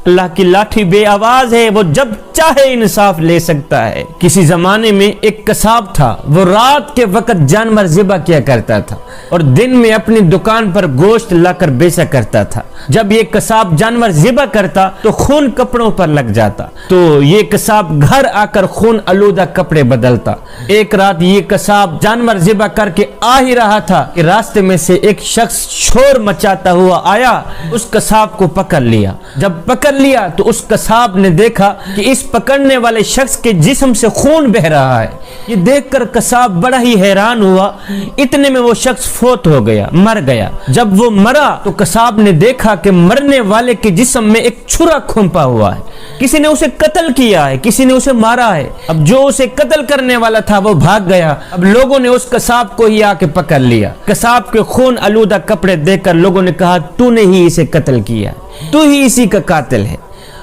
اللہ کی لاٹھی بے آواز ہے، وہ جب چاہے انصاف لے سکتا ہے۔ کسی زمانے میں ایک قصاب تھا، وہ رات کے وقت جانور ذبح کیا کرتا تھا اور دن میں اپنی دکان پر گوشت لا کر بیچا کرتا تھا۔ جب یہ قصاب جانور ذبح کرتا تو خون کپڑوں پر لگ جاتا، تو یہ قصاب گھر آ کر خون آلودہ کپڑے بدلتا۔ ایک رات یہ قصاب جانور ذبح کر کے آ ہی رہا تھا کہ راستے میں سے ایک شخص شور مچاتا ہوا آیا، اس قصاب کو پکڑ لیا۔ جب پکڑ لیا تو اس قصاب نے دیکھا کہ اس پکڑنے والے شخص کے جسم سے خون بہ رہا ہے۔ یہ دیکھ کر قصاب بڑا ہی حیران ہوا، اتنے میں وہ شخص فوت ہو گیا، مر گیا۔ جب وہ مرا تو قصاب نے دیکھا کہ مرنے والے کے جسم میں ایک چھرا کھمپا ہوا ہے، کسی نے اسے قتل کیا ہے، کسی نے اسے مارا ہے۔ اب جو اسے قتل کرنے والا تھا وہ بھاگ گیا۔ اب لوگوں نے اس قصاب کو ہی آ کے پکڑ لیا۔ قصاب کے خون آلودہ کپڑے دیکھ کر لوگوں نے کہا تو نے ہی اسے قتل کیا، تو ہی اسی کا قاتل ہے۔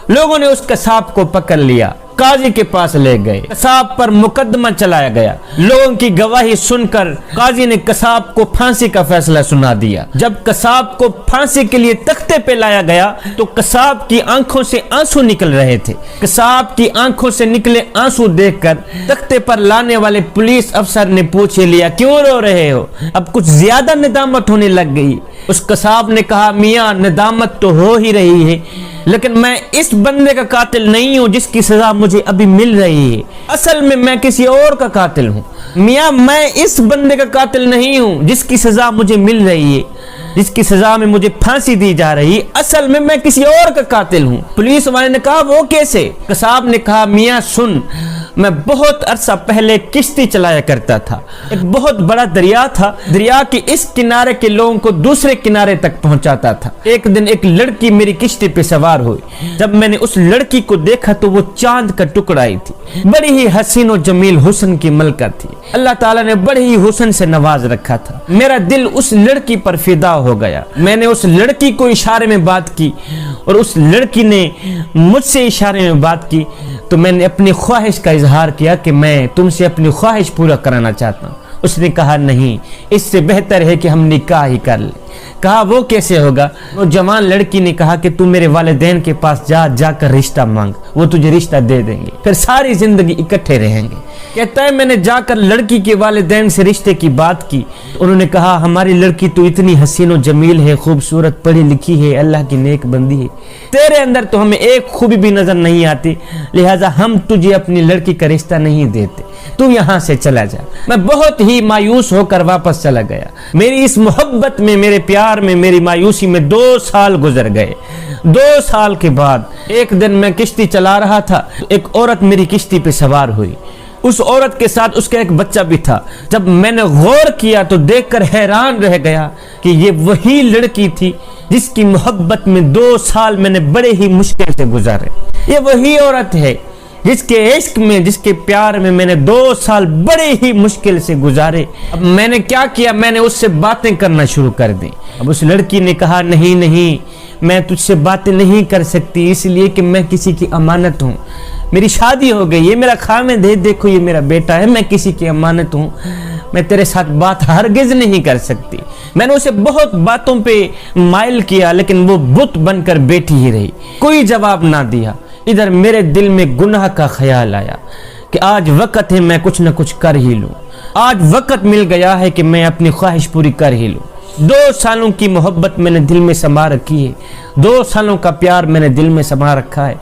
لوگوں نے اس قصاب کو پکڑ لیا، قاضی کے پاس لے گئے، قصاب پر مقدمہ چلایا گیا۔ لوگوں کی گواہی سن کر قاضی نے قصاب کو پھانسی کا فیصلہ سنا دیا۔ جب قصاب کو پھانسی کے لیے تختے پہ لایا گیا تو قصاب کی آنکھوں سے آنسو نکل رہے تھے۔ قصاب کی آنکھوں سے نکلے آنسو دیکھ کر تختے پر لانے والے پولیس افسر نے پوچھ لیا کیوں رو رہے ہو؟ اب کچھ زیادہ ندامت ہونے لگ گئی۔ اس قصاب نے کہا میاں ندامت تو ہو ہی رہی ہے، لیکن میں اس بندے کا قاتل نہیں ہوں جس کی سزا مجھے ابھی مل رہی ہے، اصل میں کسی اور کا قاتل ہوں۔ میاں میں اس بندے کا قاتل نہیں ہوں جس کی سزا مجھے مل رہی ہے، جس کی سزا میں مجھے پھانسی دی جا رہی ہے، اصل میں کسی اور کا قاتل ہوں۔ پولیس والے نے کہا وہ کیسے؟ قصاب نے کہا میاں سن، میں بہت عرصہ پہلے کشتی چلایا کرتا تھا، ایک بہت بڑا دریا تھا، دریا کے اس کنارے کے لوگوں کو دوسرے کنارے تک پہنچاتا تھا۔ ایک دن ایک لڑکی میری کشتی پہ سوار ہوئی، جب میں نے اس لڑکی کو دیکھا تو وہ چاند کا ٹکڑا ہی تھی، بڑی ہی حسین و جمیل حسن کی ملکہ تھی، اللہ تعالیٰ نے بڑے ہی حسن سے نواز رکھا تھا۔ میرا دل اس لڑکی پر فدا ہو گیا، میں نے اس لڑکی کو اشارے میں بات کی اور اس لڑکی نے مجھ سے اشارے میں بات کی، تو میں نے اپنی خواہش کا اظہار کیا کہ میں تم سے اپنی خواہش پورا کرانا چاہتا ہوں۔ اس نے کہا نہیں، اس سے بہتر ہے کہ ہم نکاح ہی کر لیں۔ کہا وہ کیسے ہوگا؟ وہ جوان لڑکی نے کہا کہ تم میرے والدین کے پاس جا کر رشتہ مانگ، وہ تجھے رشتہ دے دیں گے، پھر ساری زندگی اکٹھے رہیں گے۔ کہتا ہے میں نے جا کر لڑکی کے والدین سے رشتے کی بات کی، انہوں نے کہا ہماری لڑکی تو اتنی حسین و جمیل ہے، خوبصورت، پڑھی لکھی ہے، اللہ کی نیک بندی ہے، تیرے اندر تو ہمیں ایک خوبی بھی نظر نہیں آتی، لہٰذا ہم تجھے اپنی لڑکی کا رشتہ نہیں دیتے، تو یہاں سے چلا جا۔ میں بہت ہی مایوس ہو کر واپس چلا گیا۔ میری اس محبت میں، میرے پیار میں، میری مایوسی میں 2 سال گزر گئے۔ 2 سال کے بعد ایک دن میں کشتی چلا رہا تھا، ایک عورت میری کشتی پہ سوار ہوئی، اس عورت کے ساتھ اس کا ایک بچہ بھی تھا۔ جب میں نے غور کیا تو دیکھ کر حیران رہ گیا کہ یہ وہی لڑکی تھی جس کی محبت میں 2 سال میں نے بڑے ہی مشکل سے گزارے، یہ وہی عورت ہے جس کے عشق میں، جس کے پیار میں نے 2 سال بڑے ہی مشکل سے گزارے۔ اب میں نے کیا کیا؟ میں نے اس سے باتیں کرنا شروع کر دی۔ اب اس لڑکی نے کہا نہیں، میں تجھ سے باتیں نہیں کر سکتی، اس لیے کہ میں کسی کی امانت ہوں، میری شادی ہو گئی، یہ میرا خامد ہے، دیکھو یہ میرا بیٹا ہے، میں کسی کی امانت ہوں، میں تیرے ساتھ بات ہرگز نہیں کر سکتی۔ میں نے اسے بہت باتوں پہ مائل کیا، لیکن وہ بت بن کر بیٹھی ہی رہی، کوئی جواب نہ دیا۔ ادھر میرے دل میں گناہ کا خیال آیا کہ آج وقت ہے میں کچھ نہ کچھ کر ہی لوں، آج وقت مل گیا ہے کہ میں اپنی خواہش پوری کر ہی لوں۔ 2 سالوں کی محبت میں نے دل میں سما رکھی ہے، 2 سالوں کا پیار میں نے دل میں سما رکھا ہے،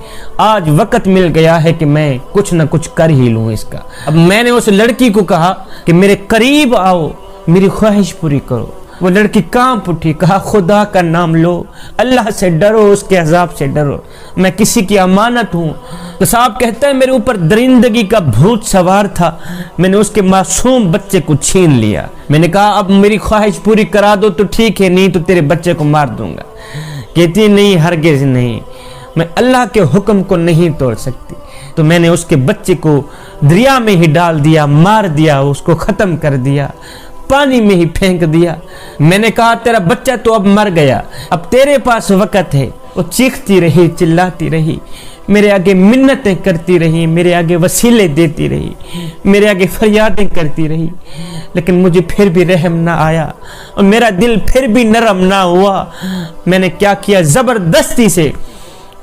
آج وقت مل گیا ہے کہ میں کچھ نہ کچھ کر ہی لوں اس کا۔ اب میں نے اس لڑکی کو کہا کہ میرے قریب آؤ، میری خواہش پوری کرو۔ وہ لڑکی کانپ اٹھی، کہا خدا کا نام لو، اللہ سے ڈرو، اس کے عذاب سے ڈرو، میں کسی کی امانت ہوں۔ قصاب کہتا ہے میرے اوپر درندگی کا بھوت سوار تھا، میں نے اس کے معصوم بچے کو چھین لیا۔ میں نے کہا اب میری خواہش پوری کرا دو تو ٹھیک ہے، نہیں تو تیرے بچے کو مار دوں گا۔ کہتی نہیں، ہرگز نہیں، میں اللہ کے حکم کو نہیں توڑ سکتی۔ تو میں نے اس کے بچے کو دریا میں ہی ڈال دیا، مار دیا، اس کو ختم کر دیا، پانی میں ہی پھینک دیا۔ میں نے کہا تیرا بچہ تو اب مر گیا، اب تیرے پاس وقت ہے۔ وہ چیختی رہی، چلاتی رہی، میرے آگے منتیں کرتی رہی، میرے آگے وسیلے دیتی رہی، میرے آگے فریادیں کرتی رہی، لیکن مجھے پھر بھی رحم نہ آیا اور میرا دل پھر بھی نرم نہ ہوا۔ میں نے کیا کیا؟ زبردستی سے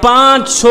500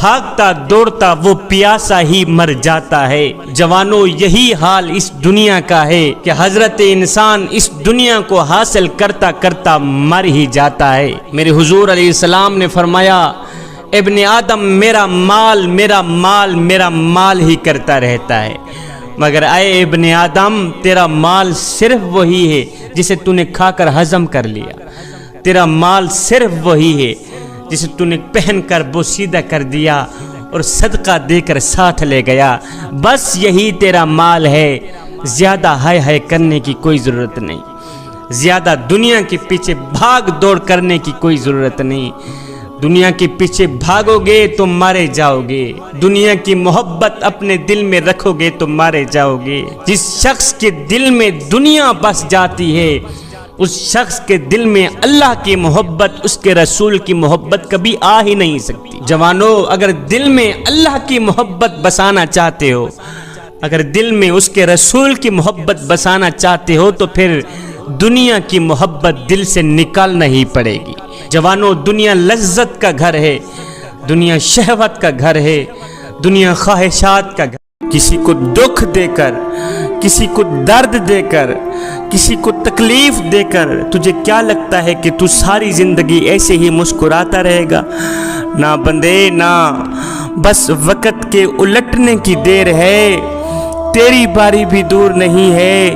بھاگتا دوڑتا وہ پیاسا ہی مر جاتا ہے۔ جوانوں یہی حال اس دنیا کا ہے کہ حضرت انسان اس دنیا کو حاصل کرتا کرتا مر ہی جاتا ہے۔ میرے حضور علیہ السلام نے فرمایا ابن آدم میرا مال میرا مال میرا مال ہی کرتا رہتا ہے، مگر اے ابن آدم تیرا مال صرف وہی ہے جسے تو نے کھا کر ہضم کر لیا، تیرا مال صرف وہی ہے جسے تو نے پہن کر بوسیدہ کر دیا اور صدقہ دے کر ساتھ لے گیا، بس یہی تیرا مال ہے۔ زیادہ ہائے ہائے کرنے کی کوئی ضرورت نہیں، زیادہ دنیا کے پیچھے بھاگ دوڑ کرنے کی کوئی ضرورت نہیں۔ دنیا کے پیچھے بھاگو گے تو مارے جاؤ گے، دنیا کی محبت اپنے دل میں رکھو گے تو مارے جاؤ گے۔ جس شخص کے دل میں دنیا بس جاتی ہے اس شخص کے دل میں اللہ کی محبت، اس کے رسول کی محبت کبھی آ ہی نہیں سکتی۔ جوانوں اگر دل میں اللہ کی محبت بسانا چاہتے ہو، اگر دل میں اس کے رسول کی محبت بسانا چاہتے ہو تو پھر دنیا کی محبت دل سے نکالنا ہی پڑے گی۔ جوانوں دنیا لذت کا گھر ہے، دنیا شہوت کا گھر ہے، دنیا خواہشات کا گھر۔ کسی کو دکھ دے کر، کسی کو درد دے کر، کسی کو تکلیف دے کر تجھے کیا لگتا ہے کہ تو ساری زندگی ایسے ہی مسکراتا رہے گا؟ نہ بندے نہ، بس وقت کے الٹنے کی دیر ہے، تیری باری بھی دور نہیں ہے،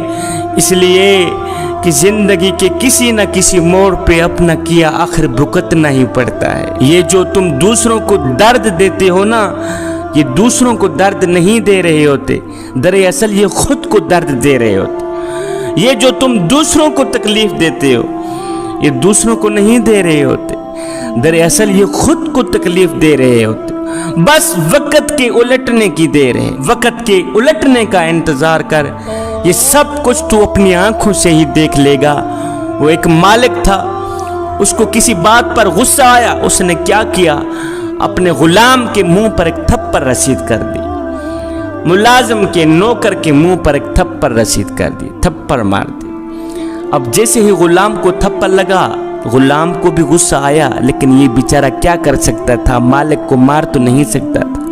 اس لیے کہ زندگی کے کسی نہ کسی موڑ پہ اپنا کیا آخر بھگتنا ہی پڑتا ہے۔ یہ جو تم دوسروں کو درد دیتے ہو نا، یہ دوسروں کو درد نہیں دے رہے ہوتے، دراصل یہ خود کو درد دے رہے ہوتے۔ یہ جو تم دوسروں کو تکلیف دیتے ہو یہ دوسروں کو نہیں دے رہے ہوتے، دراصل یہ خود کو تکلیف دے رہے ہوتے۔ بس وقت کے الٹنے کی دیر ہے، وقت کے الٹنے کا انتظار کر، یہ سب کچھ تو اپنی آنکھوں سے ہی دیکھ لے گا۔ وہ ایک مالک تھا، اس کو کسی بات پر غصہ آیا، اس نے کیا کیا؟ اپنے غلام کے منہ پر ایک تھپڑ رسید کر دی، ملازم کے نوکر کے منہ پر ایک تھپڑ رسید کر دی، تھپڑ مار دی۔ اب جیسے ہی غلام کو تھپڑ لگا، غلام کو بھی غصہ آیا، لیکن یہ بیچارہ کیا کر سکتا تھا؟ مالک کو مار تو نہیں سکتا تھا۔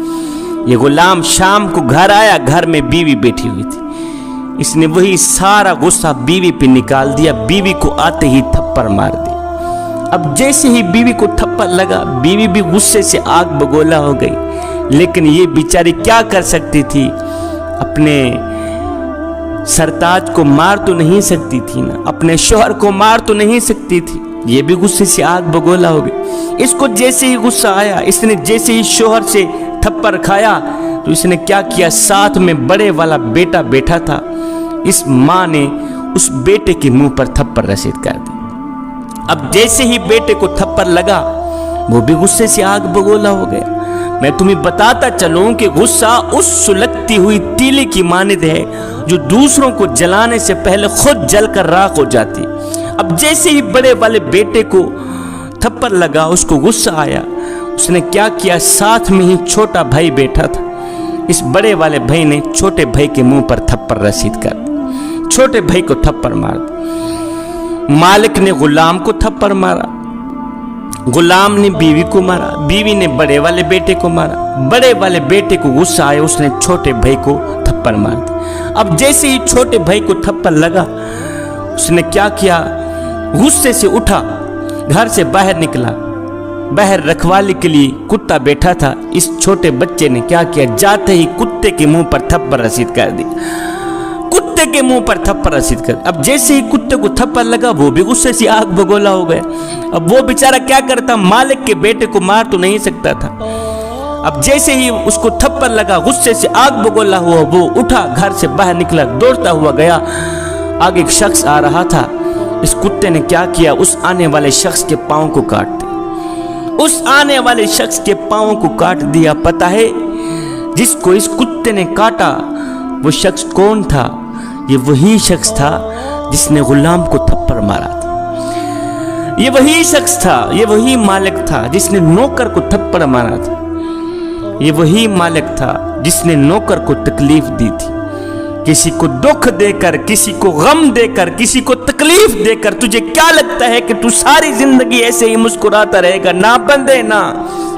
یہ غلام شام کو گھر آیا، گھر میں بیوی بیٹھی ہوئی تھی، اس نے وہی سارا غصہ بیوی پہ نکال دیا، بیوی کو آتے ہی تھپڑ مار دی۔ اب جیسے ہی بیوی کو تھپڑ لگا، بیوی بھی غصے سے آگ بگولا ہو گئی، لیکن یہ بیچاری کیا کر سکتی تھی؟ اپنے سرتاج کو مار تو نہیں سکتی تھی نا، اپنے شوہر کو مار تو نہیں سکتی تھی، یہ بھی غصے سے آگ بگولا ہو گئی۔ اس کو جیسے ہی غصہ آیا، اس نے جیسے ہی شوہر سے تھپڑ کھایا تو اس نے کیا کیا؟ ساتھ میں بڑے والا بیٹا بیٹھا تھا، اس ماں نے اس بیٹے کے منہ پر تھپڑ رسید کر دی۔ اب جیسے ہی بیٹے کو تھپڑ لگا، وہ بھی غصے سے آگ بگولا ہو گیا۔ میں تمہیں بتاتا چلوں کہ غصہ اس سلگتی ہوئی تیلی کی مانند ہے جو دوسروں کو جلانے سے پہلے خود جل کر راکھ ہو جاتی۔ اب جیسے ہی بڑے والے بیٹے کو تھپڑ لگا، اس کو غصہ آیا، اس نے کیا کیا؟ ساتھ میں ہی چھوٹا بھائی بیٹھا تھا، اس بڑے والے بھائی نے چھوٹے بھائی کے منہ پر تھپڑ رسید کر دی، چھوٹے بھائی کو تھپڑ مار دی۔ مالک نے غلام کو تھپڑ مارا، غلام نے بیوی کو مارا، بیوی نے بڑے والے بیٹے کو مارا، بڑے والے بیٹے کو غصہ آیا، اس نے چھوٹے بھائی کو تھپڑ مار دی۔ اب جیسے ہی چھوٹے بھائی کو تھپڑ لگا، اس نے کیا کیا؟ غصے سے اٹھا، گھر سے باہر نکلا، باہر رکھوالی کے لیے کتا بیٹھا تھا، اس چھوٹے بچے نے کیا کیا؟ جاتے ہی کتے کے منہ پر تھپڑ رسید کر دی، کتے کے منہ پر تھپڑ رسید کر۔ اب جیسے ہی کتے کو تھپڑ لگا، وہ بھی غصے سے آگ بگولا ہو گیا۔ اب وہ بیچارہ کیا کرتا؟ مالک کے بیٹے کو مار تو نہیں سکتا تھا۔ اب جیسے ہی اس کو تھپڑ لگا، غصے سے آگ بگولا ہوا، وہ اٹھا، گھر سے باہر نکلا، دوڑتا ہوا گیا، آگے ایک شخص آ رہا تھا، اس کتے نے کیا کیا؟ اس آنے والے شخص کے پاؤں کو کاٹ دیا، اس آنے والے شخص کے پاؤں کو کاٹ دیا۔ پتہ ہے جس کو اس کتے نے کاٹا وہ شخص کون تھا؟ یہ وہی شخص تھا جس نے غلام کو تھپڑ مارا تھا، یہ وہی شخص تھا، یہ وہی مالک تھا جس نے نوکر کو تھپڑ مارا تھا، یہ وہی مالک تھا جس نے نوکر کو تکلیف دی تھی۔ کسی کو دکھ دے کر، کسی کو غم دے کر، کسی کو تکلیف دے کر تجھے کیا لگتا ہے کہ تو ساری زندگی ایسے ہی مسکراتا رہے گا؟ نہ بندے نہ،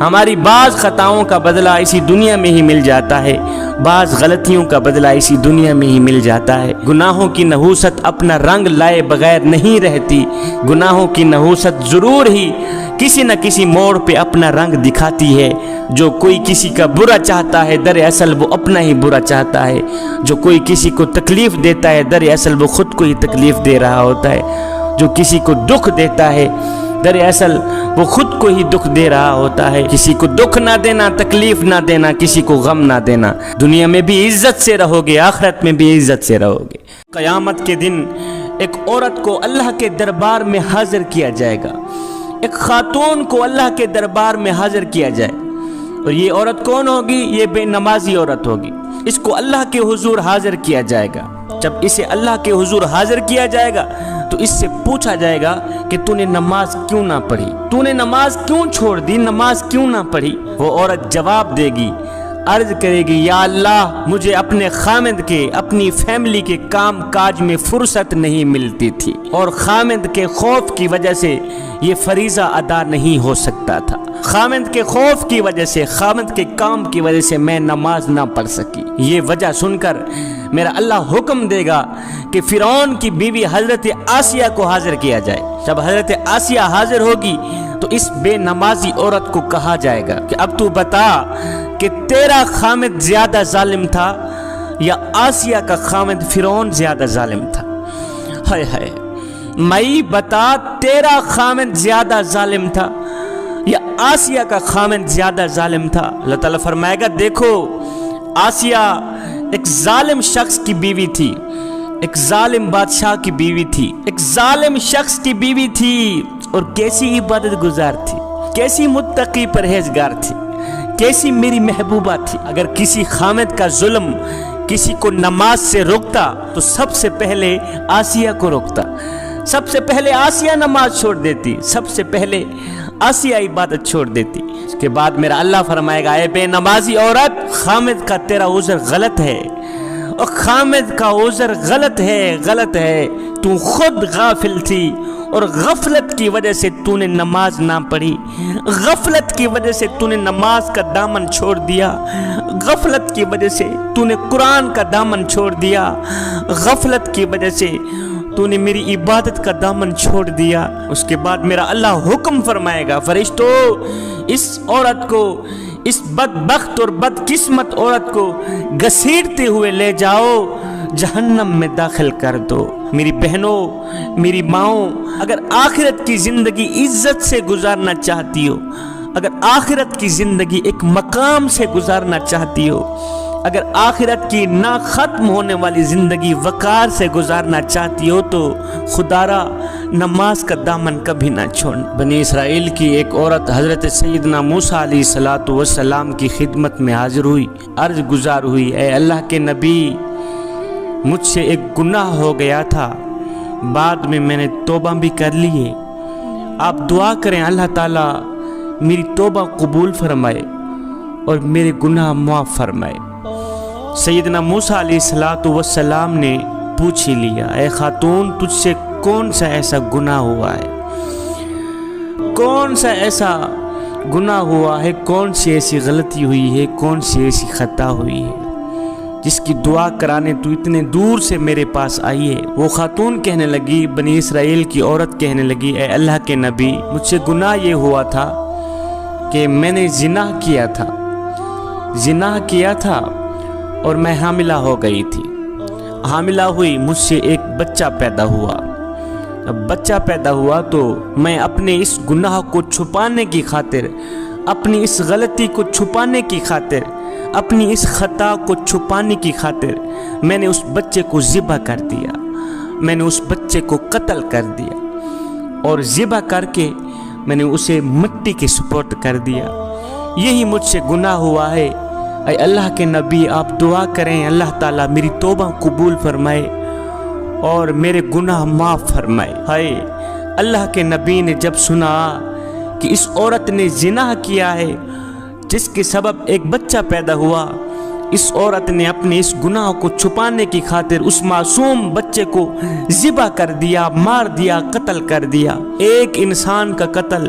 ہماری بعض خطاؤں کا بدلہ اسی دنیا میں ہی مل جاتا ہے، بعض غلطیوں کا بدلہ اسی دنیا میں ہی مل جاتا ہے۔ گناہوں کی نحوست اپنا رنگ لائے بغیر نہیں رہتی، گناہوں کی نحوست ضرور ہی کسی نہ کسی موڑ پہ اپنا رنگ دکھاتی ہے۔ جو کوئی کسی کا برا چاہتا ہے دراصل وہ اپنا ہی برا چاہتا ہے، جو کوئی کسی کو تکلیف دیتا ہے دراصل وہ خود کو ہی تکلیف دے رہا ہوتا ہے، جو کسی کو دکھ دیتا ہے دراصل وہ خود کو ہی دکھ دے رہا ہوتا ہے۔ کسی کو دکھ نہ دینا، تکلیف نہ دینا، کسی کو غم نہ دینا، دنیا میں بھی عزت سے رہو گے، آخرت میں بھی عزت سے رہو گے۔ قیامت کے دن ایک عورت کو اللہ کے دربار میں حاضر کیا جائے گا، ایک خاتون کو اللہ کے دربار میں حاضر کیا جائے، اور یہ عورت کون ہوگی؟ یہ بے نمازی عورت ہوگی۔ اس کو اللہ کے حضور حاضر کیا جائے گا۔ جب اسے اللہ کے حضور حاضر کیا جائے گا تو اس سے پوچھا جائے گا کہ تو نے نماز کیوں نہ پڑھی، تو نے نماز کیوں چھوڑ دی، نماز کیوں نہ پڑھی؟ وہ عورت جواب دے گی، عرض کرے گی، یا اللہ مجھے اپنے خامد کے، اپنی فیملی کے کام کاج میں فرصت نہیں ملتی تھی، اور خامد کے خوف کی وجہ سے یہ فریضہ ادا نہیں ہو سکتا تھا، خامد کے خوف کی وجہ سے، خامد کے کام کی وجہ سے میں نماز نہ پڑھ سکی۔ یہ وجہ سن کر میرا اللہ حکم دے گا کہ فرعون کی بیوی حضرت آسیہ کو حاضر کیا جائے۔ جب حضرت آسیہ حاضر ہوگی تو اس بے نمازی عورت کو کہا جائے گا کہ اب تو بتا کہ تیرا خامد زیادہ ظالم تھا یا آسیہ کا خامد فرعون زیادہ ظالم تھا؟ ہائے ہائے، مئی بتا تیرا خامد زیادہ ظالم تھا یا آسیہ کا خامد زیادہ ظالم تھا؟ اللہ تعالیٰ فرمائے گا، دیکھو آسیہ ایک ظالم شخص کی بیوی تھی، ایک ظالم بادشاہ کی بیوی تھی، ایک ظالم شخص کی بیوی تھی، اور کیسی عبادت گزار تھی، کیسی متقی پرہیزگار تھی، کیسی میری محبوبہ تھی۔ اگر کسی خامد کا ظلم کسی کو نماز سے روکتا تو سب سے پہلے آسیہ کو روکتا، سب سے پہلے آسیہ نماز چھوڑ دیتی، سب سے پہلے آسیہ عبادت چھوڑ دیتی۔ اس کے بعد میرا اللہ فرمائے گا، اے بے نمازی عورت، خامد کا تیرا عذر غلط ہے، اور خامد کا عذر غلط ہے، تو خود غافل تھی، اور غفلت کی وجہ سے تو نے نماز نہ پڑھی، غفلت کی وجہ سے تو نے نماز کا دامن چھوڑ دیا، غفلت کی وجہ سے تو نے قرآن کا دامن چھوڑ دیا، غفلت کی وجہ سے تو نے میری عبادت کا دامن چھوڑ دیا۔ اس کے بعد میرا اللہ حکم فرمائے گا، فرشتو اس عورت کو، اس بدبخت اور بدقسمت عورت کو گھسیٹتے ہوئے لے جاؤ، جہنم میں داخل کر دو۔ میری بہنوں، میری ماؤں، اگر آخرت کی زندگی عزت سے گزارنا چاہتی ہو، اگر آخرت کی زندگی ایک مقام سے گزارنا چاہتی ہو، اگر آخرت کی نہ ختم ہونے والی زندگی وقار سے گزارنا چاہتی ہو تو خدا را نماز کا دامن کبھی نہ چھوڑنا۔ بنی اسرائیل کی ایک عورت حضرت سیدنا موسیٰ علیہ السلام کی خدمت میں حاضر ہوئی، عرض گزار ہوئی، اے اللہ کے نبی، مجھ سے ایک گناہ ہو گیا تھا، بعد میں نے توبہ بھی کر لی ہے، آپ دعا کریں اللہ تعالیٰ میری توبہ قبول فرمائے اور میرے گناہ معاف فرمائے۔ سیدنا موسیٰ علیہ السلام نے پوچھ ہی لیا، اے خاتون، تجھ سے کون سا ایسا گناہ ہوا ہے، کون سا ایسا گناہ ہوا ہے، کون سی ایسی غلطی ہوئی ہے، کون سی ایسی خطا ہوئی ہے جس کی دعا کرانے تو اتنے دور سے میرے پاس آئی ہے؟ وہ خاتون کہنے لگی، بنی اسرائیل کی عورت کہنے لگی، اے اللہ کے نبی، مجھ سے گناہ یہ ہوا تھا کہ میں نے زنا کیا تھا اور میں حاملہ ہو گئی تھی، حاملہ ہوئی، مجھ سے ایک بچہ پیدا ہوا، اب بچہ پیدا ہوا تو میں اپنے اس گناہ کو چھپانے کی خاطر، اپنی اس غلطی کو چھپانے کی خاطر، اپنی اس خطا کو چھپانے کی خاطر میں نے اس بچے کو ذبح کر دیا، میں نے اس بچے کو قتل کر دیا، اور ذبح کر کے میں نے اسے مٹی کے سپرد کر دیا، یہی مجھ سے گناہ ہوا ہے۔ اے اللہ کے نبی، آپ دعا کریں اللہ تعالیٰ میری توبہ قبول فرمائے اور میرے گناہ معاف فرمائے۔ ہائے، اللہ کے نبی نے جب سنا کہ اس عورت نے زنا کیا ہے جس کے سبب ایک بچہ پیدا ہوا، اس عورت نے اپنے اس گناہ کو چھپانے کی خاطر اس معصوم بچے کو ذبح کر دیا، مار دیا، قتل کر دیا۔ ایک انسان کا قتل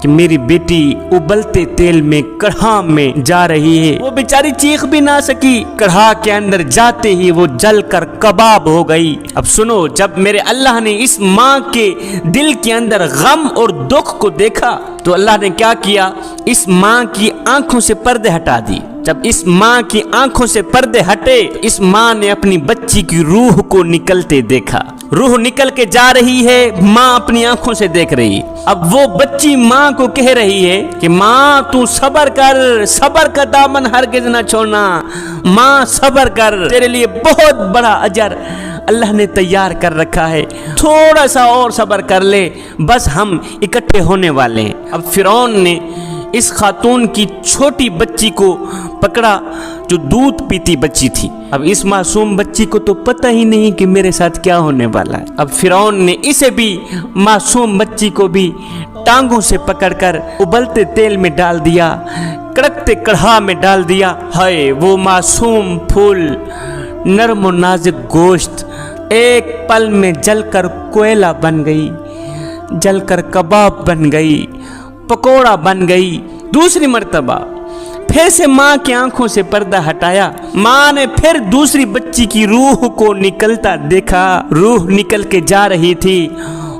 کہ میری بیٹی ابلتے تیل میں کڑھا میں جا رہی ہے۔ وہ بیچاری چیخ بھی نہ سکی، کڑھا کے اندر جاتے ہی وہ جل کر کباب ہو گئی۔ اب سنو، جب میرے اللہ نے اس ماں کے دل کے اندر غم اور دکھ کو دیکھا تو اللہ نے کیا کیا، اس ماں کی آنکھوں سے پردے ہٹا دی۔ جب اس ماں کی آنکھوں سے پردے ہٹے، اس ماں نے اپنی بچی کی روح کو نکلتے دیکھا۔ روح نکل کے جا رہی ہے، ماں اپنی آنکھوں سے دیکھ رہی۔ اب وہ بچی ماں کو کہہ رہی ہے کہ ماں تو صبر کر، صبر کا دامن ہرگز نہ چھوڑنا، ماں صبر کر، تیرے لیے بہت بڑا اجر اللہ نے تیار کر رکھا ہے، تھوڑا سا اور صبر کر لے، بس ہم اکٹھے ہونے والے ہیں۔ اب فرعون نے اس خاتون کی چھوٹی بچی کو پکڑا جو دودھ پیتی بچی تھی۔ اب اس معصوم بچی کو تو پتہ ہی نہیں کہ میرے ساتھ کیا ہونے والا ہے۔ اب فرعون نے اسے بھی، معصوم بچی کو بھی ٹانگوں سے پکڑ کر ابلتے تیل میں ڈال دیا، کڑکتے کڑھا میں ڈال دیا۔ ہائے وہ معصوم پھول، نرم و نازک گوشت ایک پل میں جل کر کوئلہ بن گئی، جل کر کباب بن گئی، پکوڑا بن گئی۔ دوسری مرتبہ پھر سے ماں کی آنکھوں سے پردہ ہٹایا، ماں نے پھر دوسری بچی کی روح کو نکلتا دیکھا۔ روح نکل کے جا رہی تھی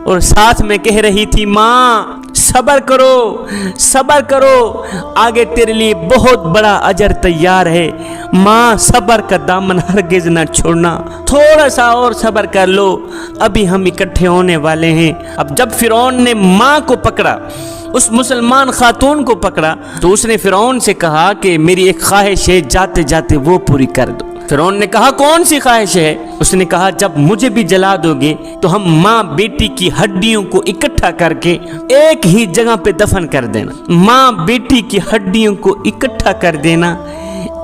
اور ساتھ میں کہہ رہی تھی، ماں صبر کرو، صبر کرو، آگے تیرے لیے بہت بڑا اجر تیار ہے، ماں صبر کا دامن ہرگز نہ چھوڑنا، تھوڑا سا اور صبر کر لو، ابھی ہم اکٹھے ہونے والے ہیں۔ اب جب فرعون نے ماں کو پکڑا، اس مسلمان خاتون کو پکڑا، تو اس نے فرعون سے کہا کہ میری ایک خواہش ہے، جاتے جاتے وہ پوری کر دو۔ فرعون نے کہا کون سی خواہش ہے؟ اس نے کہا جب مجھے بھی جلا دو گے تو ہم ماں بیٹی کی ہڈیوں کو اکٹھا کر کے ایک ہی جگہ پہ دفن کر دینا، ماں بیٹی کی ہڈیوں کو اکٹھا کر دینا،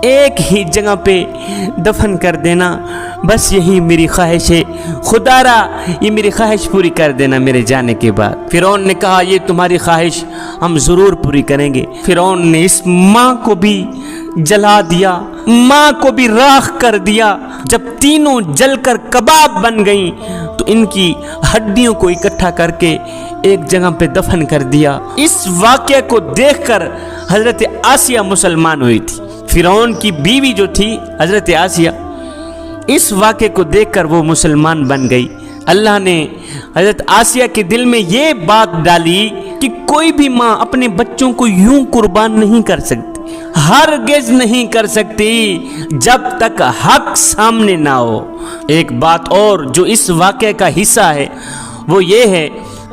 ایک ہی جگہ پہ دفن کر دینا، بس یہی میری خواہش ہے، خدا را یہ میری خواہش پوری کر دینا میرے جانے کے بعد۔ فرعون نے کہا یہ تمہاری خواہش ہم ضرور پوری کریں گے۔ فرعون نے اس ماں کو بھی جلا دیا، ماں کو بھی راکھ کر دیا۔ جب تینوں جل کر کباب بن گئیں تو ان کی ہڈیوں کو اکٹھا کر کے ایک جگہ پہ دفن کر دیا۔ اس واقعے کو دیکھ کر حضرت آسیہ مسلمان ہوئی تھی، فرعون کی بیوی جو تھی حضرت آسیہ، اس واقعے کو دیکھ کر وہ مسلمان بن گئی۔ اللہ نے حضرت آسیہ کے دل میں یہ بات ڈالی کہ کوئی بھی ماں اپنے بچوں کو یوں قربان نہیں کر سکتی، ہرگز نہیں کر سکتی جب تک حق سامنے نہ ہو۔ ایک بات اور جو اس واقعے کا حصہ ہے وہ یہ ہے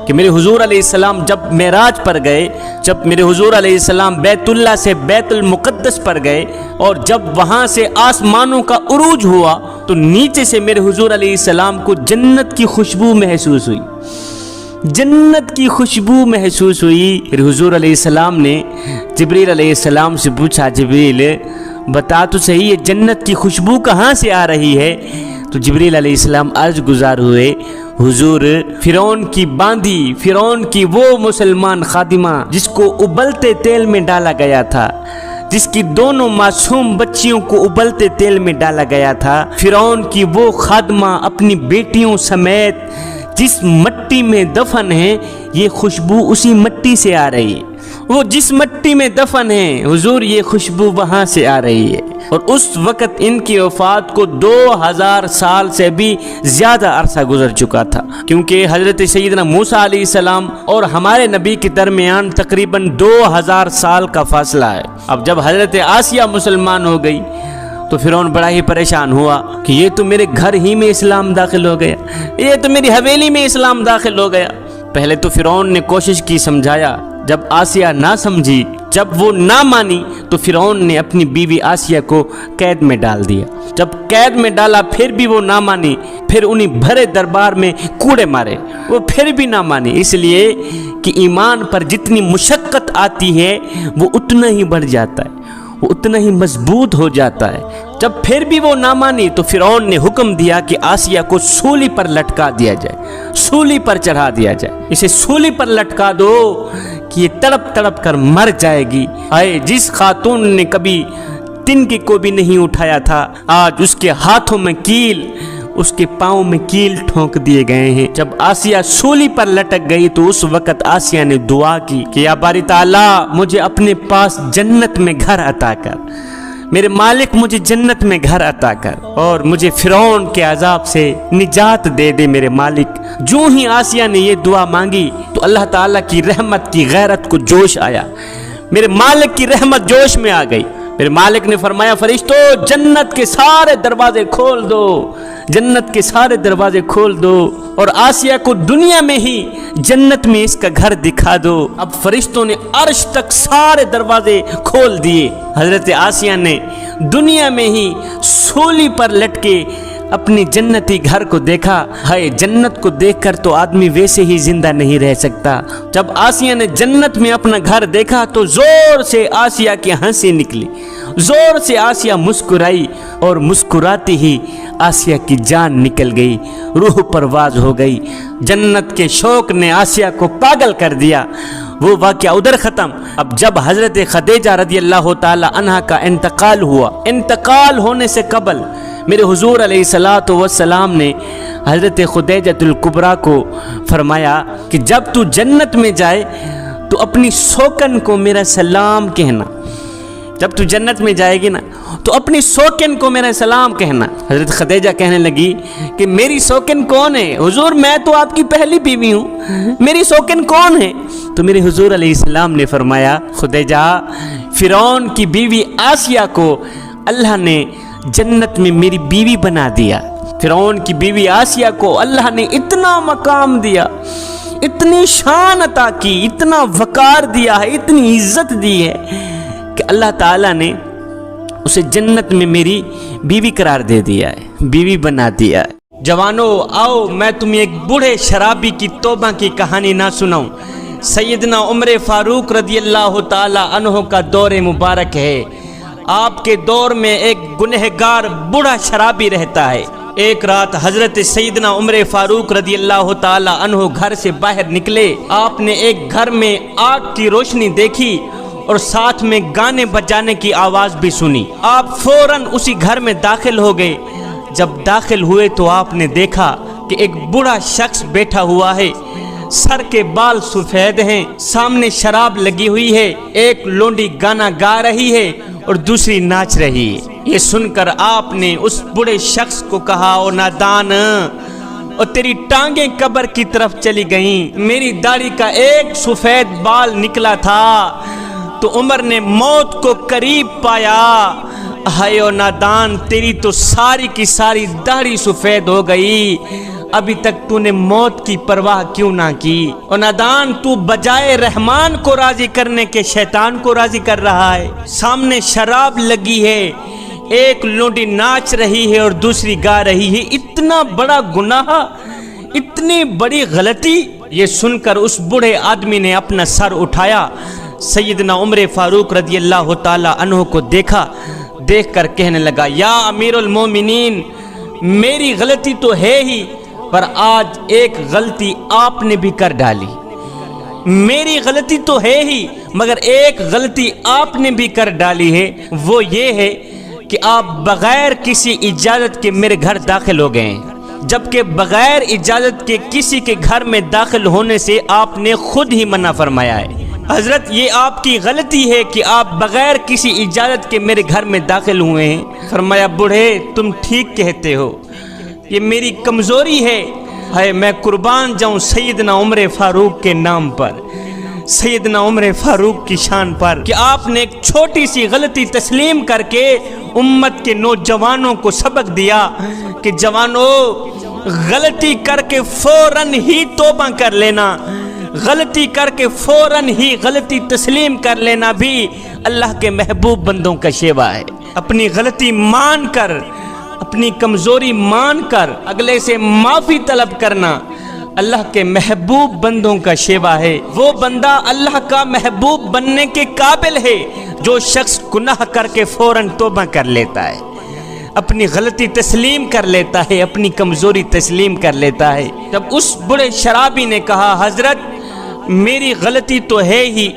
کہ میرے حضور علیہ السلام جب معراج پر گئے، جب میرے حضور علیہ السلام بیت اللہ سے بیت المقدس پر گئے اور جب وہاں سے آسمانوں کا عروج ہوا تو نیچے سے میرے حضور علیہ السلام کو جنت کی خوشبو محسوس ہوئی، جنت کی خوشبو محسوس ہوئی۔ پھر حضور علیہ السلام نے جبریل علیہ السلام سے پوچھا، جبریل بتا تو صحیح یہ جنت کی خوشبو کہاں سے آ رہی ہے؟ تو جبریل علیہ السلام عرض گزار ہوئے، حضور فرعون کی باندھی، فرعون کی وہ مسلمان خادمہ جس کو ابلتے تیل میں ڈالا گیا تھا، جس کی دونوں معصوم بچیوں کو ابلتے تیل میں ڈالا گیا تھا، فرعون کی وہ خادمہ اپنی بیٹیوں سمیت جس مٹی میں دفن ہے، یہ خوشبو اسی مٹی سے آ رہی ہے۔ وہ جس مٹی میں دفن ہے حضور یہ خوشبو وہاں سے آ رہی ہے۔ اور اس وقت ان کی وفات کو 2000 سال سے بھی زیادہ عرصہ گزر چکا تھا، کیونکہ حضرت سیدنا موسیٰ علیہ السلام اور ہمارے نبی کے درمیان تقریباً 2000 سال کا فاصلہ ہے۔ اب جب حضرت آسیہ مسلمان ہو گئی تو فرعون بڑا ہی پریشان ہوا کہ یہ تو میرے گھر ہی میں اسلام داخل ہو گیا، یہ تو میری حویلی میں اسلام داخل ہو گیا۔ پہلے تو فرعون نے کوشش کی سمجھایا، جب آسیہ نہ سمجھی، جب وہ نہ مانی تو فرعون نے اپنی بیوی آسیہ کو قید میں ڈال دیا۔ جب قید میں ڈالا پھر بھی وہ نہ مانی، پھر انہیں بھرے دربار میں کوڑے مارے، وہ پھر بھی نہ مانی، اس لیے کہ ایمان پر جتنی مشقت آتی ہے وہ اتنا ہی بڑھ جاتا ہے، وہ اتنا ہی مضبوط ہو جاتا ہے۔ جب پھر بھی وہ نہ مانی تو فرعون نے حکم دیا کہ آسیہ کو سولی پر لٹکا دیا جائے، سولی پر چڑھا دیا جائے، اسے سولی پر لٹکا دو کہ یہ تڑپ تڑپ کر مر جائے گی۔ آئے جس خاتون نے کبھی تنکے کو بھی نہیں اٹھایا تھا، آج اس کے ہاتھوں میں کیل، اس کے پاؤں میں کیل ٹھونک دیے گئے ہیں۔ جب آسیہ سولی پر لٹک گئی تو اس وقت آسیہ نے دعا کی کہ یا باری تعالیٰ مجھے اپنے پاس جنت میں گھر عطا کر، میرے مالک مجھے جنت میں گھر عطا کر، اور مجھے فرعون کے عذاب سے نجات دے دے میرے مالک۔ جو ہی آسیہ نے یہ دعا مانگی تو اللہ تعالیٰ کی رحمت کی غیرت کو جوش آیا، میرے مالک کی رحمت جوش میں آ گئی۔ میرے مالک نے فرمایا فرشتو جنت کے سارے دروازے کھول دو، جنت کے سارے دروازے کھول دو، اور آسیہ کو دنیا میں ہی جنت میں اس کا گھر دکھا دو۔ اب فرشتوں نے عرش تک سارے دروازے کھول دیے۔ حضرت آسیہ نے دنیا میں ہی سولی پر لٹکے اپنی جنتی گھر کو دیکھا۔ ہائے جنت کو دیکھ کر تو آدمی ویسے ہی زندہ نہیں رہ سکتا۔ جب آسیہ نے جنت میں اپنا گھر دیکھا تو زور سے آسیہ کی ہنسی نکلی، زور سے آسیہ مسکرائی، اور مسکراتی ہی آسیہ کی جان نکل گئی، روح پرواز ہو گئی۔ جنت کے شوق نے آسیہ کو پاگل کر دیا۔ وہ واقعہ ادھر ختم۔ اب جب حضرت خدیجہ رضی اللہ تعالی عنہا کا انتقال ہوا، انتقال ہونے سے قبل میرے حضور علیہ الصلوۃ والسلام نے حضرت خدیجہ الکبریٰ کو فرمایا کہ جب تو جنت میں جائے تو اپنی سوکن کو میرا سلام کہنا، جب تو جنت میں جائے گی نا تو اپنی سوکن کو میرا سلام کہنا۔ حضرت خدیجہ کہنے لگی کہ میری سوکن کون ہے حضور؟ میں تو آپ کی پہلی بیوی ہوں، میری سوکن کون ہے؟ تو میرے حضور علیہ السلام نے فرمایا خدیجہ فرعون کی بیوی آسیہ کو اللہ نے جنت میں میری بیوی بنا دیا۔ فرعون کی بیوی آسیہ کو اللہ نے اتنا مقام دیا، اتنی شان عطا کی، اتنا وقار دیا ہے، اتنی عزت دی ہے کہ اللہ تعالیٰ نے اسے جنت میں میری بیوی قرار دے دیا ہے، بیوی بنا دیا ہے۔ جوانو آؤ میں تمہیں ایک بوڑھے شرابی کی توبہ کی کہانی نہ سناؤں۔ سیدنا عمر فاروق رضی اللہ تعالی عنہ کا دور مبارک ہے۔ آپ کے دور میں ایک گنہگار بوڑھا شرابی رہتا ہے۔ ایک رات حضرت سیدنا عمر فاروق رضی اللہ تعالی عنہ گھر سے باہر نکلے۔ آپ نے ایک گھر میں آگ کی روشنی دیکھی اور ساتھ میں گانے بجانے کی آواز بھی سنی۔ آپ فوراً اسی گھر میں داخل ہو گئے۔ جب داخل ہوئے تو آپ نے دیکھا کہ ایک بوڑھا شخص بیٹھا ہوا ہے، سر کے بال سفید ہیں، سامنے شراب لگی ہوئی ہے، ایک لونڈی گانا گا رہی ہے اور دوسری ناچ رہی ہے۔ یہ سن کر آپ نے اس بڑے شخص کو کہا او نادان، اور تیری ٹانگیں قبر کی طرف چلی گئیں، میری داڑھی کا ایک سفید بال نکلا تھا تو عمر نے موت کو قریب پایا۔ ہائے او نادان، تیری تو ساری کی ساری داڑھی سفید ہو گئی، ابھی تک تو نے موت کی پرواہ کیوں نہ کی؟ اور نادان تو بجائے رحمان کو راضی کرنے کے شیطان کو راضی کر رہا ہے۔ سامنے شراب لگی ہے، ایک لونڈی ناچ رہی ہے اور دوسری گا رہی ہے، اتنا بڑا گناہ، اتنی بڑی غلطی۔ یہ سن کر اس بوڑھے آدمی نے اپنا سر اٹھایا، سیدنا عمر فاروق رضی اللہ تعالی عنہ کو دیکھا، دیکھ کر کہنے لگا یا امیر المومنین، میری غلطی تو ہے ہی، پر آج ایک غلطی آپ نے بھی کر ڈالی۔ میری غلطی تو ہے ہی مگر ایک غلطی آپ نے بھی کر ڈالی ہے، وہ یہ ہے کہ آپ بغیر کسی اجازت کے میرے گھر داخل ہو گئے ہیں، جبکہ بغیر اجازت کے کسی کے گھر میں داخل ہونے سے آپ نے خود ہی منع فرمایا ہے۔ حضرت یہ آپ کی غلطی ہے کہ آپ بغیر کسی اجازت کے میرے گھر میں داخل ہوئے ہیں۔ فرمایا بوڑھے تم ٹھیک کہتے ہو، یہ میری کمزوری ہے، میں قربان جاؤں سیدنا عمر فاروق کے نام پر، سیدنا عمر فاروق کی شان پر، کہ آپ نے ایک چھوٹی سی غلطی تسلیم کر کے امت کے نوجوانوں کو سبق دیا کہ جوانوں غلطی کر کے فوراً ہی توبہ کر لینا، غلطی کر کے فوراً ہی غلطی تسلیم کر لینا بھی اللہ کے محبوب بندوں کا شیوا ہے۔ اپنی غلطی مان کر، اپنی کمزوری مان کر اگلے سے معافی طلب کرنا اللہ کے محبوب بندوں کا شیوا ہے۔ وہ بندہ اللہ کا محبوب بننے کے قابل ہے جو شخص گناہ کر کے فوراً توبہ کر لیتا ہے، اپنی غلطی تسلیم کر لیتا ہے، اپنی کمزوری تسلیم کر لیتا ہے۔ جب اس بڑے شرابی نے کہا حضرت میری غلطی تو ہے ہی،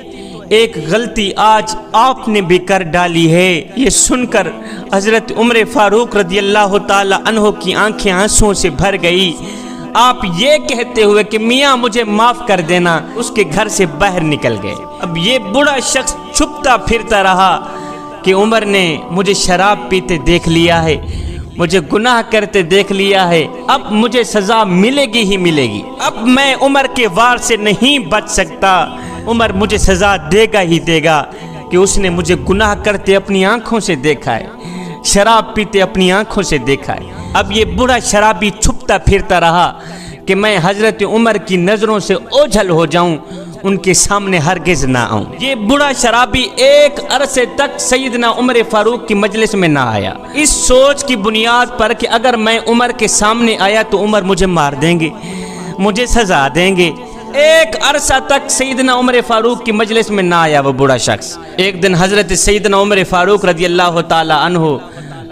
ایک غلطی آج آپ نے بھی کر ڈالی ہے۔ یہ سن کر حضرت عمر فاروق رضی اللہ تعالی عنہ کی آنکھیں آنسوں سے بھر گئی۔ آپ یہ کہتے ہوئے کہ میاں مجھے معاف کر دینا، اس کے گھر سے باہر نکل گئے۔ اب یہ بوڑھا شخص چھپتا پھرتا رہا کہ عمر نے مجھے شراب پیتے دیکھ لیا ہے، مجھے گناہ کرتے دیکھ لیا ہے، اب مجھے سزا ملے گی ہی ملے گی، اب میں عمر کے وار سے نہیں بچ سکتا، عمر مجھے سزا دے گا ہی دے گا کہ اس نے مجھے گناہ کرتے اپنی آنکھوں سے دیکھا ہے، شراب پیتے اپنی آنکھوں سے دیکھا ہے۔ اب یہ بوڑھا شرابی چھپتا پھرتا رہا کہ میں حضرت عمر کی نظروں سے اوجھل ہو جاؤں، ان کے سامنے ہرگز نہ آؤں۔ یہ بوڑھا شرابی ایک عرصے تک سیدنا عمر فاروق کی مجلس میں نہ آیا، اس سوچ کی بنیاد پر کہ اگر میں عمر کے سامنے آیا تو عمر مجھے مار دیں گے، مجھے سزا دیں گے۔ ایک عرصہ تک سیدنا عمر فاروق کی مجلس میں نہ آیا وہ بوڑھا شخص۔ ایک دن حضرت سیدنا عمر فاروق رضی اللہ تعالی عنہ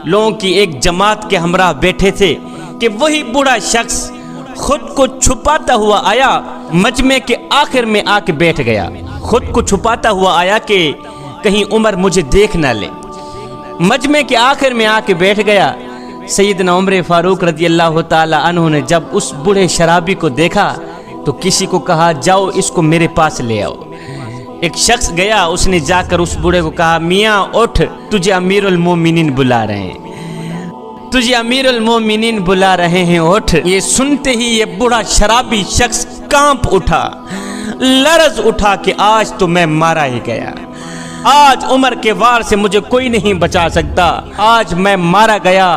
لوگوں کی ایک جماعت کے ہمراہ بیٹھے تھے کہ وہی بوڑھا شخص خود کو چھپاتا ہوا آیا، مجمع کے آخر میں آ کے بیٹھ گیا، خود کو چھپاتا ہوا آیا کہ کہیں عمر مجھے دیکھ نہ لے، مجمع کے آخر میں آ کے بیٹھ گیا۔ سیدنا عمر فاروق رضی اللہ تعالی عنہ نے جب اس بوڑھے شرابی کو دیکھا تو کسی کو کہا جاؤ اس کو میرے پاس لے آؤ۔ ایک شخص گیا، اس نے جا کر اس بوڑھے کو کہا میاں اٹھ، تجھے امیر المومنین بلا رہے ہیں، تجھے امیر المومنین بلا رہے ہیں، اٹھ۔ یہ سنتے ہی یہ بوڑھا شرابی شخص کانپ اٹھا، لرز اٹھا کہ آج تو میں مارا ہی گیا، آج عمر کے وار سے مجھے کوئی نہیں بچا سکتا، آج میں مارا گیا،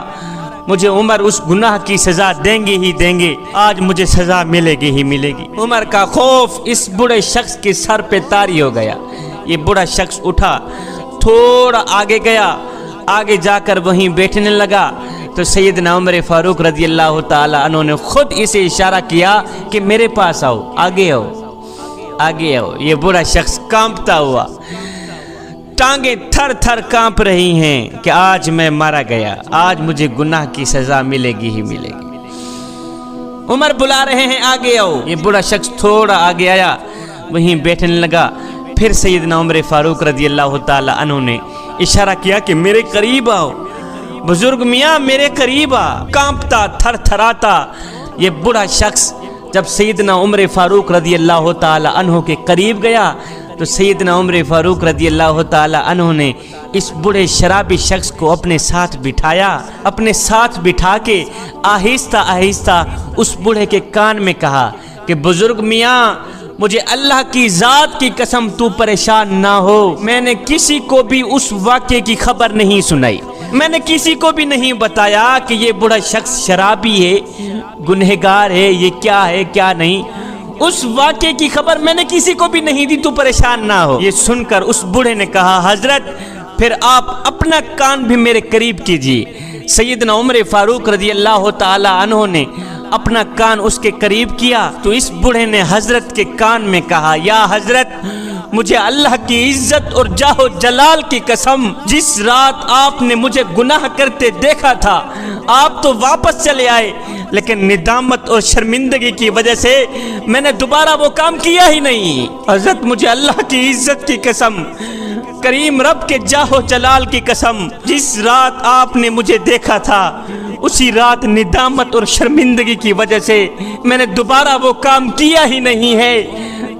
مجھے عمر اس گناہ کی سزا دیں گے ہی دیں گے، آج مجھے سزا ملے گی ہی ملے گی۔ عمر کا خوف اس بوڑھے شخص کے سر پہ طاری ہو گیا۔ یہ بوڑھا شخص اٹھا، تھوڑا آگے گیا، آگے جا کر وہیں بیٹھنے لگا تو سیدنا عمر فاروق رضی اللہ تعالی عنہ نے خود اسے اشارہ کیا کہ میرے پاس آؤ، آگے آؤ، آگے آؤ۔ یہ بوڑھا شخص کانپتا ہوا، ٹانگیں تھر تھر کانپ رہی ہیں کہ آج میں مارا گیا، آج مجھے گناہ کی سزا ملے گی ہی ملے گی۔ عمر بلا رہے ہیں آگے آؤ۔ یہ بوڑھا شخص تھوڑا آگے آیا، وہیں بیٹھنے لگا۔ پھر سیدنا عمر فاروق رضی اللہ تعالی عنہ نے اشارہ کیا کہ میرے قریب آؤ، بزرگ میاں میرے قریب آ۔ کانپتا تھر تھراتا یہ بوڑھا شخص جب سیدنا عمر فاروق رضی اللہ تعالی عنہ کے قریب گیا تو سیدنا عمر فاروق رضی اللہ تعالی عنہ نے اس بوڑھے شرابی شخص کو اپنے ساتھ بٹھایا، اپنے ساتھ بٹھا کے آہستہ آہستہ اس بوڑھے کے کان میں کہا کہ بزرگ میاں مجھے اللہ کی ذات کی قسم تو پریشان نہ ہو، میں نے کسی کو بھی اس واقعے کی خبر نہیں سنائی، میں نے کسی کو بھی نہیں بتایا کہ یہ بوڑھا شخص شرابی ہے، گنہگار ہے، یہ کیا ہے کیا نہیں، اس واقعے کی خبر میں نے کسی کو بھی نہیں دی، تو پریشان نہ ہو۔ یہ سن کر اس بوڑھے نے کہا حضرت پھر آپ اپنا کان بھی میرے قریب کیجیے۔ سیدنا عمر فاروق رضی اللہ تعالی عنہ نے اپنا کان اس کے قریب کیا تو اس بوڑھے نے حضرت کے کان میں کہا یا حضرت مجھے اللہ کی عزت اور جاہ و جلال کی قسم، جس رات آپ نے مجھے گناہ کرتے دیکھا تھا آپ تو واپس چلے آئے، لیکن ندامت اور شرمندگی کی وجہ سے میں نے دوبارہ وہ کام کیا ہی نہیں۔ حضرت مجھے اللہ کی عزت کی قسم، کریم رب کے جاہ و جلال کی قسم، جس رات آپ نے مجھے دیکھا تھا اسی رات ندامت اور شرمندگی کی وجہ سے میں نے دوبارہ وہ کام کیا ہی نہیں ہے،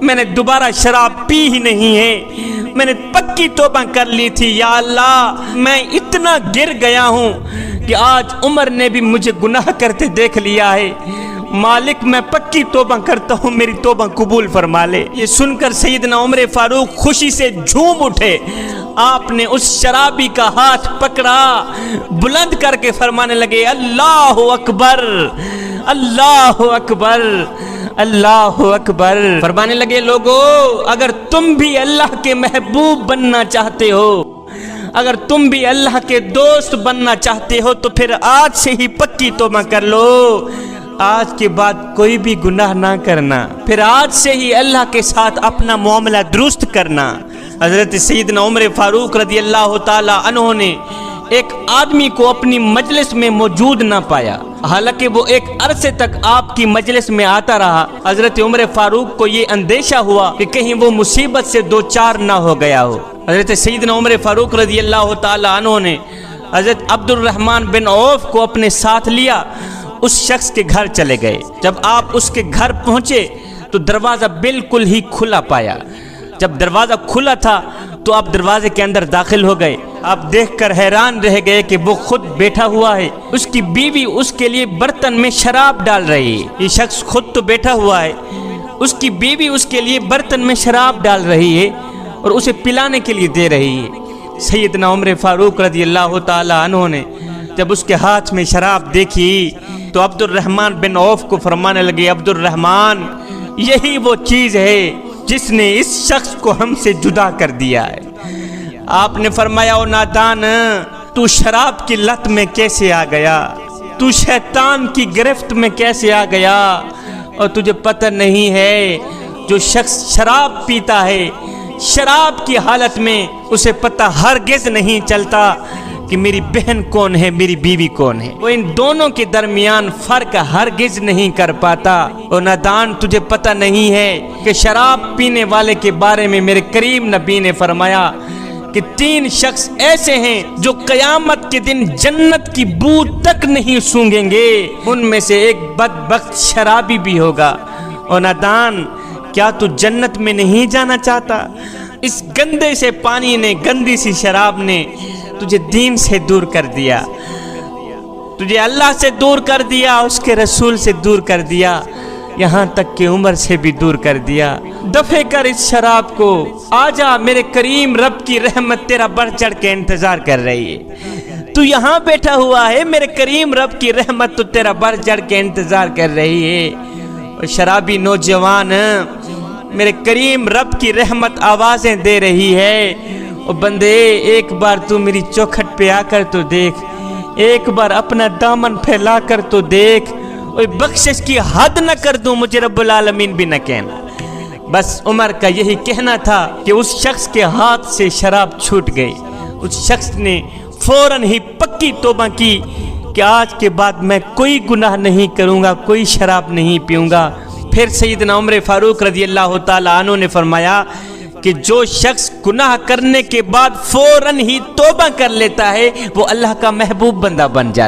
میں نے دوبارہ شراب پی ہی نہیں ہے، میں نے پکی توبہ کر لی تھی۔ یا اللہ میں اتنا گر گیا ہوں کہ آج عمر نے بھی مجھے گناہ کرتے دیکھ لیا ہے، مالک میں پکی توبہ کرتا ہوں، میری توبہ قبول فرما لے۔ یہ سن کر سیدنا عمر فاروق خوشی سے جھوم اٹھے، آپ نے اس شرابی کا ہاتھ پکڑا، بلند کر کے فرمانے لگے اللہ اکبر، اللہ اکبر، اللہ اکبر۔ فرمانے لگے لوگو اگر تم بھی اللہ کے محبوب بننا چاہتے ہو، اگر تم بھی اللہ کے دوست بننا چاہتے ہو تو پھر آج سے ہی پکی توبہ کر لو، آج کے بعد کوئی بھی گناہ نہ کرنا، پھر آج سے ہی اللہ کے ساتھ اپنا معاملہ درست کرنا۔ حضرت سیدنا عمر فاروق رضی اللہ تعالی عنہ نے ایک آدمی کو اپنی مجلس میں موجود نہ پایا، حالانکہ وہ ایک عرصے تک آپ کی مجلس میں آتا رہا۔ حضرت عمر فاروق کو یہ اندیشہ ہوا کہ کہیں وہ مصیبت سے دو چار نہ ہو گیا ہو۔ حضرت سیدنا عمر فاروق رضی اللہ تعالی عنہ نے حضرت عبد الرحمن بن عوف کو اپنے ساتھ لیا، اس شخص کے گھر چلے گئے۔ جب آپ اس کے گھر پہنچے تو دروازہ بالکل ہی کھلا پایا۔ جب دروازہ کھلا تھا تو آپ دروازے کے اندر داخل ہو گئے۔ آپ دیکھ کر حیران رہ گئے کہ وہ خود بیٹھا ہوا ہے، اس کی بیوی اس کے لیے برتن میں شراب ڈال رہی ہے۔ یہ شخص خود تو بیٹھا ہوا ہے، اس کی بیوی اس کے لیے برتن میں شراب ڈال رہی ہے اور اسے پلانے کے لیے دے رہی ہے۔ سیدنا عمر فاروق رضی اللہ تعالی عنہ نے جب اس کے ہاتھ میں شراب دیکھی تو عبد الرحمن بن عوف کو فرمانے لگے، عبد الرحمن، یہی وہ چیز ہے جس نے اس شخص کو ہم سے جدا کر دیا ہے۔ آپ نے فرمایا، او نادان، تو شراب کی لت میں کیسے آ گیا؟ تو شیطان کی گرفت میں کیسے آ گیا؟ اور تجھے پتہ نہیں ہے جو شخص شراب پیتا ہے، شراب کی حالت میں اسے پتہ ہرگز نہیں چلتا کہ میری بہن کون ہے، میری بیوی کون ہے۔ وہ ان دونوں کے درمیان فرق ہرگز نہیں کر پاتا۔ اور نادان، تجھے پتہ نہیں ہے کہ شراب پینے والے کے بارے میں میرے کریم نبی نے فرمایا کہ 3 شخص ایسے ہیں جو قیامت کے دن جنت کی بو تک نہیں سونگیں گے، ان میں سے ایک بدبخت شرابی بھی ہوگا۔ اور نادان، کیا تو جنت میں نہیں جانا چاہتا؟ اس گندے سے پانی نے، گندی سی شراب نے تجھے دین سے دور کر دیا، تجھے اللہ سے دور کر دیا، اس کے رسول سے دور کر دیا، یہاں تک کہ عمر سے بھی دور کر دیا۔ دفع کر اس شراب کو، آجا، میرے کریم رب کی رحمت تیرا بڑھ چڑھ کے انتظار کر رہی ہے۔ تو یہاں بیٹھا ہوا ہے، میرے کریم رب کی رحمت تو تیرا بڑھ چڑھ کے انتظار کر رہی ہے۔ اور شرابی نوجوان، میرے کریم رب کی رحمت آوازیں دے رہی ہے، اور بندے ایک بار تو میری چوکھٹ پہ آ کر تو دیکھ، ایک بار اپنا دامن پھیلا کر تو دیکھ، اور بخشش کی حد نہ کر دوں، مجھے رب العالمین بھی نہ کہنا۔ بس عمر کا یہی کہنا تھا کہ اس شخص کے ہاتھ سے شراب چھوٹ گئی۔ اس شخص نے فوراً ہی پکی توبہ کی کہ آج کے بعد میں کوئی گناہ نہیں کروں گا، کوئی شراب نہیں پیوں گا۔ پھر سیدنا عمر فاروق رضی اللہ تعالی عنہ نے فرمایا کہ جو شخص گناہ کرنے کے بعد فوراً ہی توبہ کر لیتا ہے وہ اللہ کا محبوب بندہ بن جاتا ہے۔